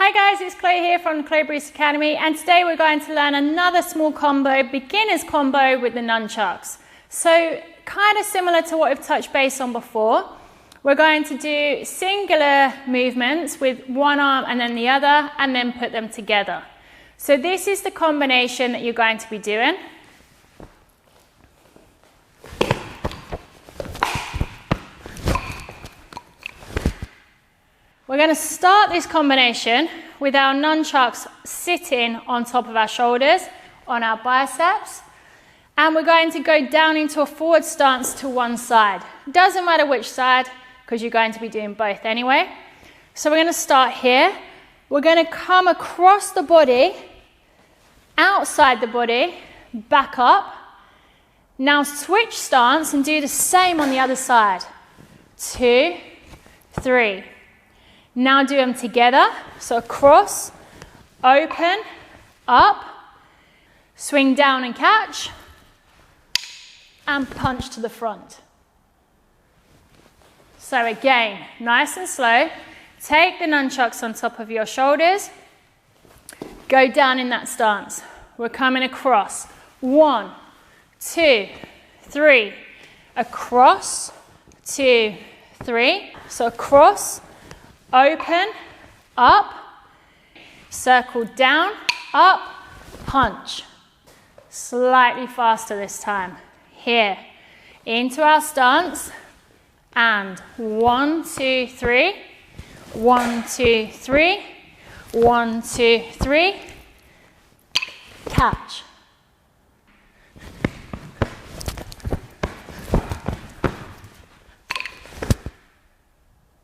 Hi guys, it's Chloe here from Chloe Bruce Academy, and today we're going to learn another small combo, beginner's combo with the nunchucks. So kind of similar to what we've touched base on before. We're going to do singular movements with one arm and then the other, and then put them together. So this is the combination that you're going to be doing. We're going to start this combination with our nunchucks sitting on top of our shoulders, on our biceps, and we're going to go down into a forward stance to one side. Doesn't matter which side, because you're going to be doing both anyway. So we're going to start here. We're going to come across the body, outside the body, back up. Now switch stance and do the same on the other side. 2, 3. Now do them together. So across, open, up, swing down and catch, and punch to the front. So again, nice and slow. Take the nunchucks on top of your shoulders. Go down in that stance. We're coming across. 1, 2, 3. Across, 2, 3. So across, open, up, circle down, up, punch. Slightly faster this time. Here, into our stance, and 1, 2, 3, 1, 2, 3, 1, 2, 3, catch.